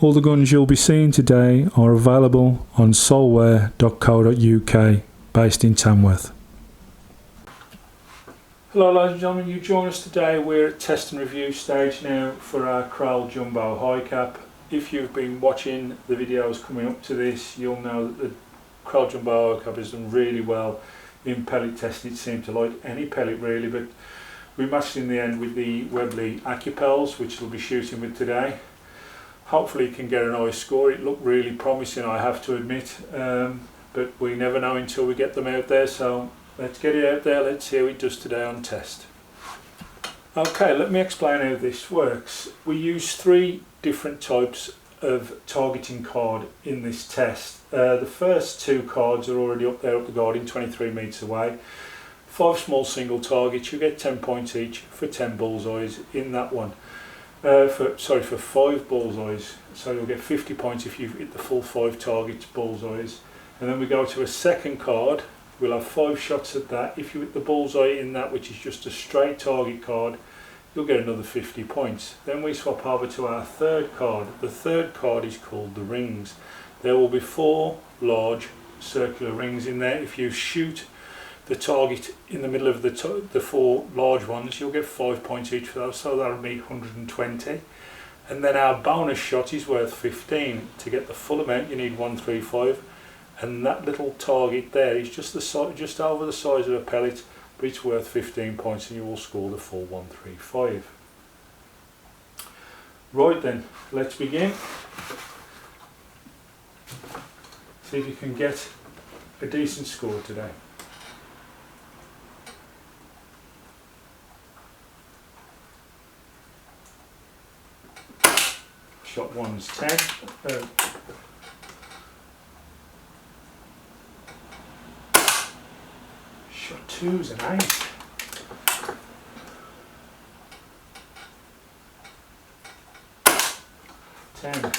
All the guns you'll be seeing today are available on solware.co.uk, based in Tamworth. Hello ladies and gentlemen, you join us today. We're at test and review stage now for our Kral Jumbo Hi Cap. If you've been watching the videos coming up to this, you'll know that the Kral Jumbo Hi Cap has done really well in pellet testing. It seemed to like any pellet really, but we matched in the end with the Webley Acupels, which we'll be shooting with today. Hopefully you can get a nice score. It looked really promising, I have to admit, but we never know until we get them out there, so let's get it out there, let's see how it does today on test. Okay, let me explain how this works. We use 3 different types of targeting card in this test. The first 2 cards are already up there up the guarding, 23 metres away. 5 small single targets, you get 10 points each for 10 bullseyes in that one. For 5 bullseyes, so you'll get 50 points if you hit the full 5 targets bullseyes. And then we go to a second card, we'll have 5 shots at that. If you hit the bullseye in that, which is just a straight target card, you'll get another 50 points. Then we swap over to our third card. The third card is called the rings. There will be 4 large circular rings in there. If you shoot the target in the middle of the 4 large ones, you'll get 5 points each for those, so that'll be 120. And then our bonus shot is worth 15. To get the full amount you need 135, and that little target there is just over the size of a pellet, but it's worth 15 points and you will score the full 135. Right then, let's begin. See if you can get a decent score today. Shot 1's 10. Shot 2's an 8. Ten.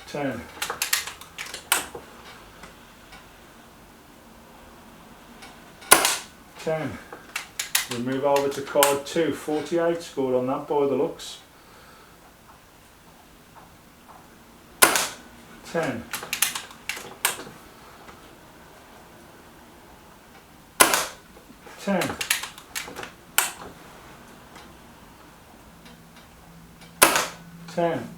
10. 10. We move over to card 2, 48 scored on that by the looks. 10. 10. 10.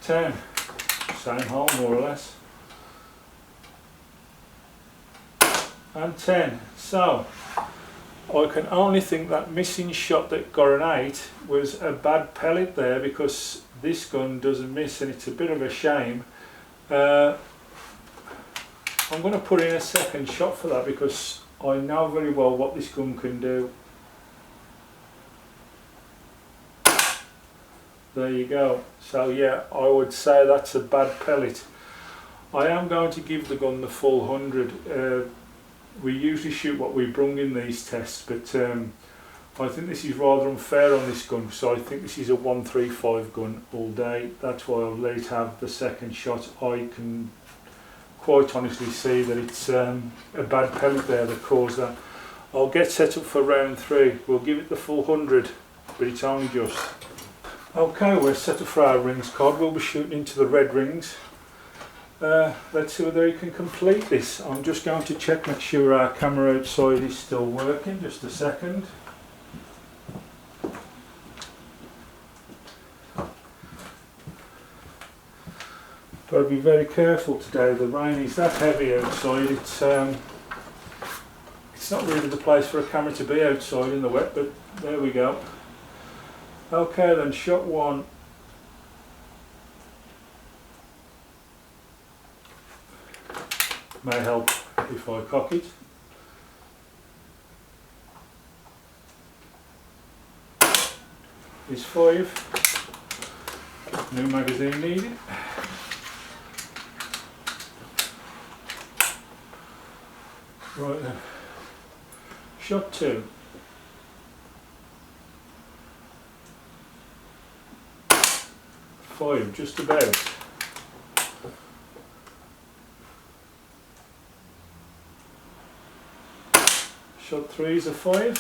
10. Same hole more or less. And 10. So I can only think that missing shot that got an 8 was a bad pellet there, because this gun doesn't miss and it's a bit of a shame. I'm going to put in a second shot for that, because I know very well what this gun can do. There you go. So yeah, I would say that's a bad pellet. I am going to give the gun the full 100. We usually shoot what we brung in these tests, but I think this is rather unfair on this gun, so I think this is a 135 gun all day. That's why I'll let it have the second shot. I can quite honestly see that it's a bad pellet there that caused that. I'll get set up for round 3. We'll give it the full 100, but it's only just. Okay, we're set up for our rings card. We'll be shooting into the red rings. Let's see whether you can complete this. I'm just going to check, make sure our camera outside is still working. Just a second. Got to be very careful today. The rain is that heavy outside. It's not really the place for a camera to be outside in the wet, but there we go. Okay then, shot 1. May help if I cock it. Is 5. New magazine needed. Right then. Shot 2. 5, just about. Shot 3 is a 5.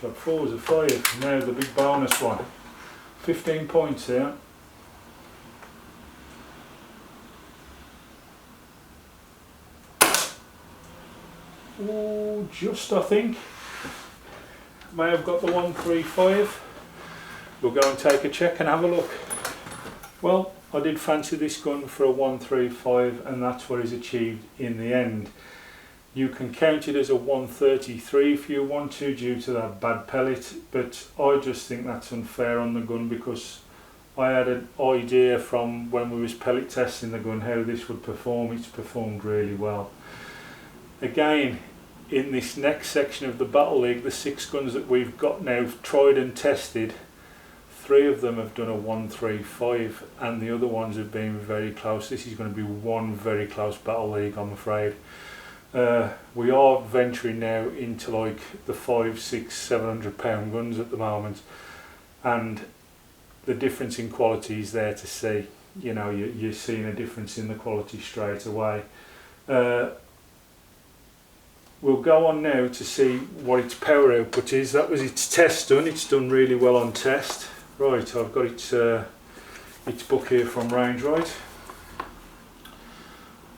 Shot 4 is a 5. Now the big bonus one. 15 points here. Oh, just I think. May have got the 135. We'll go and take a check and have a look. Well, I did fancy this gun for a 135 and that's what is achieved in the end. You can count it as a 133 if you want to due to that bad pellet, but I just think that's unfair on the gun because I had an idea from when we was pellet testing the gun how this would perform. It's performed really well. Again, in this next section of the Battle League, the 6 guns that we've got now tried and tested, 3 of them have done a 135 and the other ones have been very close. This is going to be one very close Battle League, I'm afraid. We are venturing now into like the 500, 600, 700 pound guns at the moment, and the difference in quality is there to see. You know, you're seeing a difference in the quality straight away. We'll go on now to see what its power output is. That was its test done. It's done really well on test. Right, I've got its book here from Range Right.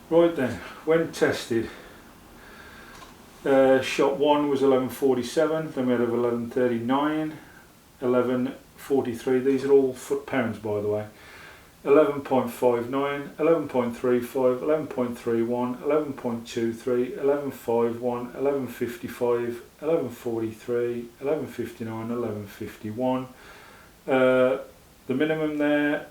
Right then, when tested, shot 1 was 1147, then we had 1139, 1143, these are all foot-pounds by the way, 11.59, 11.35, 11.31, 11.23, 11.51, 11.55, 11.43, 11.59, 11.51. The minimum there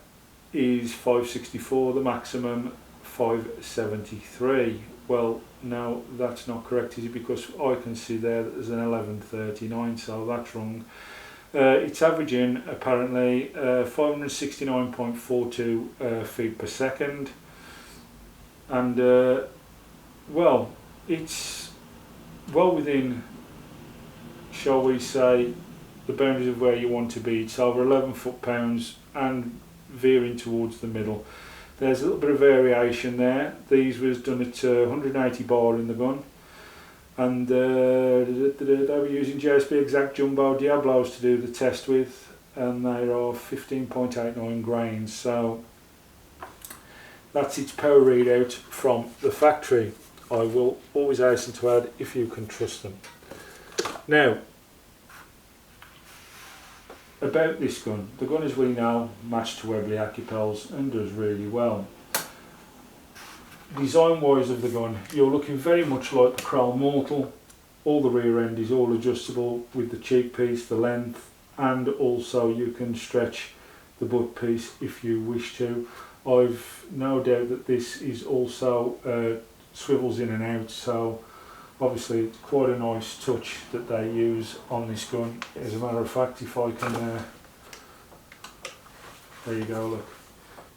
is 564, the maximum 573. Well, no, that's not correct, is it? Because I can see there that there's an 1139, so that's wrong. It's averaging apparently 569.42 feet per second, and well, it's well within, shall we say, the boundaries of where you want to be. It's over 11 foot-pounds and veering towards the middle. There's a little bit of variation there. These was done at 180 bar in the gun, and they were using JSB Exact Jumbo Diablos to do the test with, and they are 15.89 grains, so that's its power readout from the factory. I will always hasten to add, if you can trust them. Now, about this gun, the gun as we know matched to Webley Acupels and does really well. Design wise of the gun, you're looking very much like the Kral Mortal. All the rear end is all adjustable with the cheek piece, the length, and also you can stretch the butt piece if you wish to. I've no doubt that this is also swivels in and out, so obviously it's quite a nice touch that they use on this gun. As a matter of fact, if I can, there you go, look,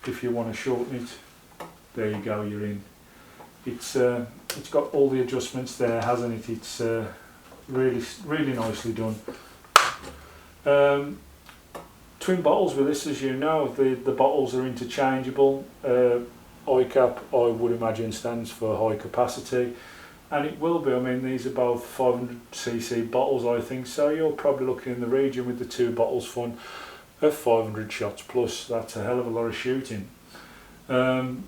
if you want to shorten it, there you go, you're in. It's got all the adjustments there, hasn't it? It's really nicely done. Twin bottles with this, as you know, the bottles are interchangeable. Hi Cap, I would imagine, stands for high capacity. And it will be, I mean, these are both 500cc bottles, I think, so you're probably looking in the region with the 2 bottles fun of 500 shots plus. That's a hell of a lot of shooting. I've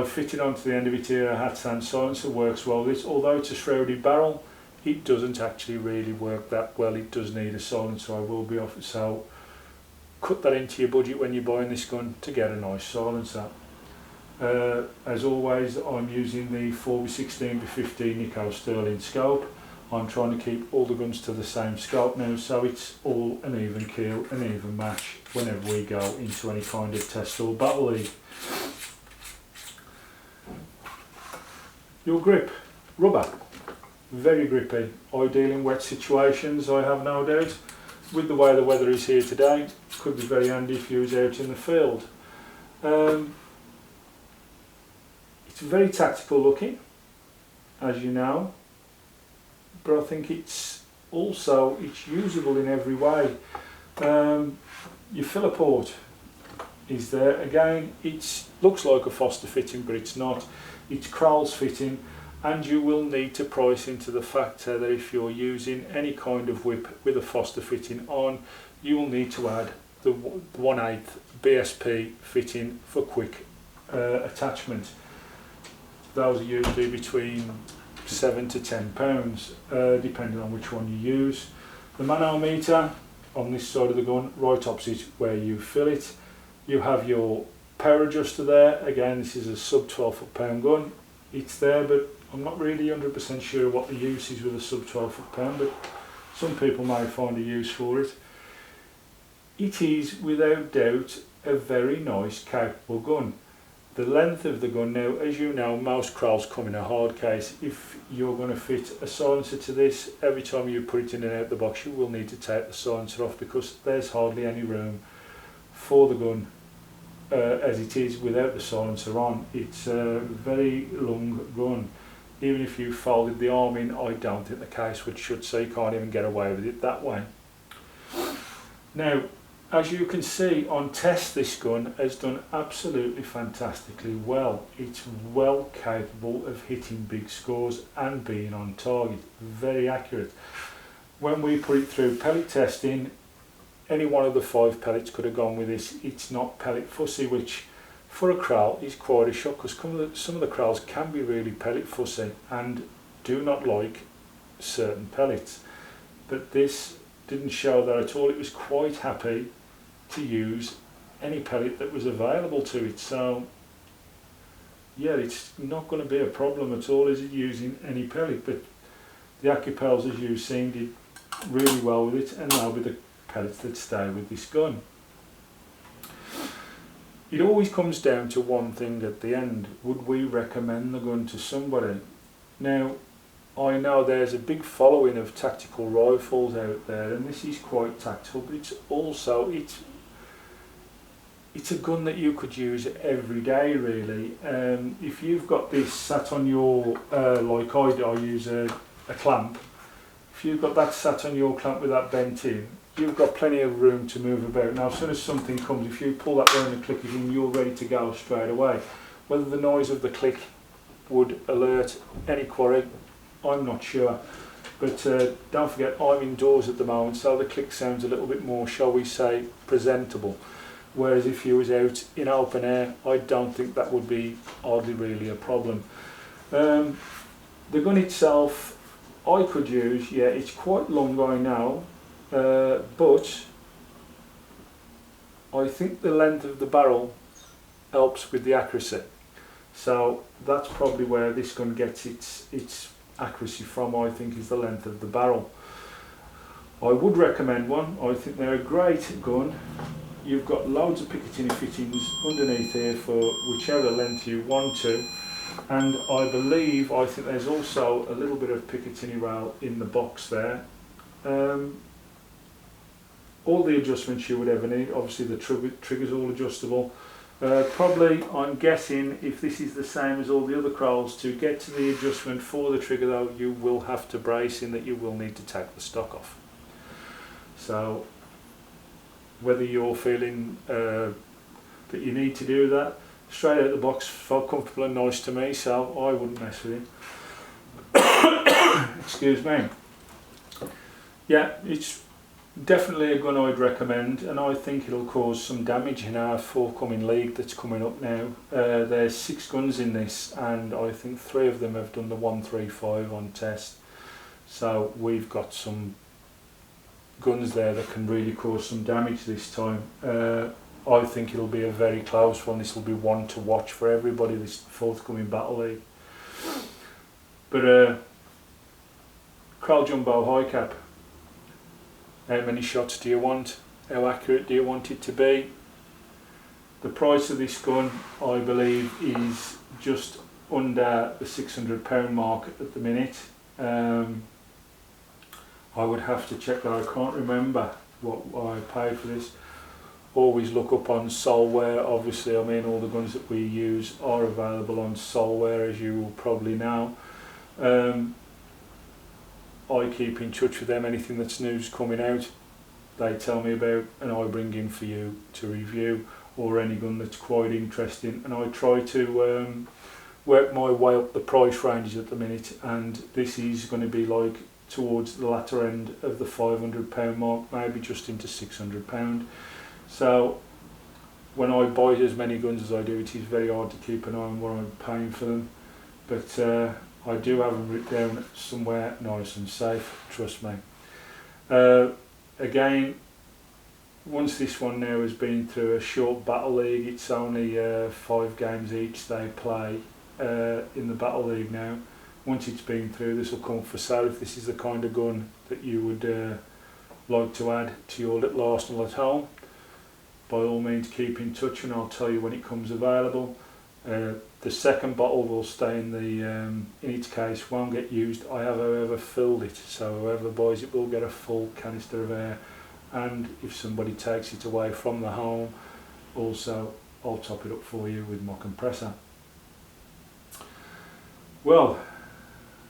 fitted onto the end of it here a hat stand silencer, works well. This, although it's a shrouded barrel, it doesn't actually really work that well. It does need a silencer, I will be off it, so cut that into your budget when you're buying this gun to get a nice silencer. As always, I'm using the 4x16x15 Nico Sterling scope. I'm trying to keep all the guns to the same scope now, so it's all an even keel, an even match whenever we go into any kind of test or battle league. Your grip, rubber, very grippy, ideal in wet situations, I have no doubt. With the way the weather is here today, could be very handy if you was out in the field. It's very tactical looking, as you know, but I think it's usable in every way. Your filler port, is there. Again, it looks like a Foster fitting, but it's not. It's Kral's fitting, and you will need to price into the factor that if you're using any kind of whip with a Foster fitting on, you will need to add the 1/8 BSP fitting for quick attachment. Those are usually between £7 to £10, depending on which one you use. The manometer on this side of the gun, right opposite where you fill it, you have your power adjuster there. Again, this is a sub 12 foot-pound gun. It's there, but I'm not really 100% sure what the use is with a sub 12 foot-pound, but some people may find a use for it. It is without doubt a very nice, capable gun. The length of the gun now, as you know, most Krals come in a hard case. If you're going to fit a silencer to this, every time you put it in and out the box, you will need to take the silencer off, because there's hardly any room for the gun as it is without the silencer on. It's a very long gun. Even if you folded the arm in, I don't think the case would shut, so you can't even get away with it that way. Now, as you can see on test, this gun has done absolutely fantastically well. It's well capable of hitting big scores and being on target, very accurate. When we put it through pellet testing, any one of the 5 pellets could have gone with this. It's not pellet fussy, which for a Kral is quite a shock, because some of the Krals can be really pellet fussy and do not like certain pellets. But this didn't show that at all. It was quite happy to use any pellet that was available to it. So yeah, it's not going to be a problem at all, is it, using any pellet. But the Acupels, as you've seen, did really well with it, and they'll be the pellets that stay with this gun. It always comes down to one thing at the end: would we recommend the gun to somebody? Now, I know there's a big following of tactical rifles out there, and this is quite tactical, but it's also it's a gun that you could use every day, really. If you've got this sat on your, like I use a clamp. If you've got that sat on your clamp with that bent in, you've got plenty of room to move about. Now, as soon as something comes, if you pull that round and click it in, you're ready to go straight away. Whether the noise of the click would alert any quarry, I'm not sure. But don't forget, I'm indoors at the moment, so the click sounds a little bit more, shall we say, presentable. Whereas if you was out in open air, I don't think that would be hardly really a problem. The gun itself, I could use, yeah, it's quite long, I know, but I think the length of the barrel helps with the accuracy. So that's probably where this gun gets its accuracy from, I think, is the length of the barrel. I would recommend one. I think they're a great gun. You've got loads of Picatinny fittings underneath here for whichever length you want to, and I think there's also a little bit of Picatinny rail in the box there. All the adjustments you would ever need. Obviously the trigger's all adjustable. Probably, I'm guessing, if this is the same as all the other Krals, to get to the adjustment for the trigger though, you will have to brace in that you will need to take the stock off. So whether you're feeling that you need to do that, straight out of the box felt comfortable and nice to me, so I wouldn't mess with it. Excuse me. Yeah, it's definitely a gun I'd recommend, and I think it'll cause some damage in our forthcoming league that's coming up now. There's 6 guns in this, and I think 3 of them have done the 135 on test. So we've got some guns there that can really cause some damage this time. I think it'll be a very close one. This will be one to watch for everybody, this forthcoming battle league. But Kral Jumbo Hi Cap. How many shots do you want? How accurate do you want it to be? The price of this gun, I believe, is just under the £600 mark at the minute. I would have to check that. I can't remember what I paid for this. Always look up on Solware. Obviously, I mean, all the guns that we use are available on Solware, as you will probably know. I keep in touch with them. Anything that's news coming out, they tell me about, and I bring in for you to review. or any gun that's quite interesting, and I try to work my way up the price ranges at the minute, and this is going to be like towards the latter end of the £500 mark, maybe just into £600. So when I buy as many guns as I do, it is very hard to keep an eye on what I'm paying for them, but I do have them written down somewhere nice and safe, trust me. Again, once this one now has been through a short battle league, it's only 5 games each they play in the battle league now. Once it's been through, this will come for sale. If this is the kind of gun that you would like to add to your little arsenal at home, by all means keep in touch and I'll tell you when it comes available. The second bottle will stay in the in its case, won't get used. I have however filled it, so whoever buys it will get a full canister of air, and if somebody takes it away from the home, also I'll top it up for you with my compressor. Well,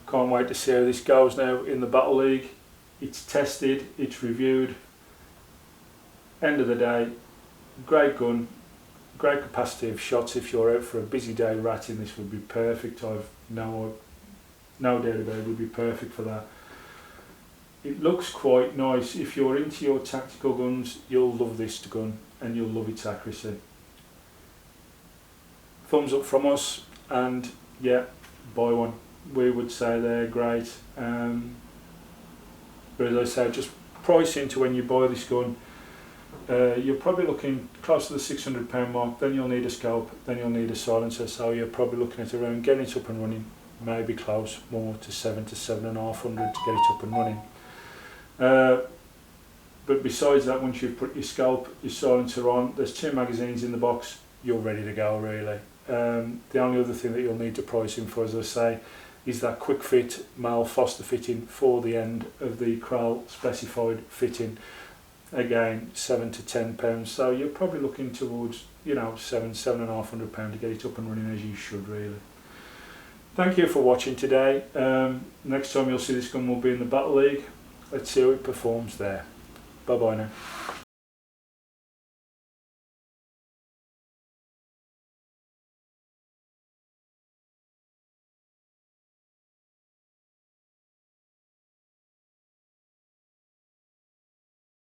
can't wait to see how this goes now in the battle league. It's tested, it's reviewed. End of the day, great gun, great capacity of shots. If you're out for a busy day ratting, this would be perfect. I've no doubt about it, would be perfect for that. It looks quite nice. If you're into your tactical guns, you'll love this gun and you'll love its accuracy. Thumbs up from us, and yeah, buy one. We would say they're great. But as I say, just price into when you buy this gun. You're probably looking close to the £600 mark, then you'll need a scope, then you'll need a silencer, so you're probably looking at around getting it up and running, maybe close more to £700 to £750 to get it up and running. But besides that, once you've put your scope, your silencer on, there's 2 magazines in the box, you're ready to go really. The only other thing that you'll need to price in for, as I say, is that quick fit male Foster fitting for the end of the Kral specified fitting. Again, £7 to £10, so you're probably looking towards, you know, £700–750 to get it up and running as you should really. Thank you for watching today. Next time you'll see this gun will be in the Battle League. Let's see how it performs there. Bye bye now.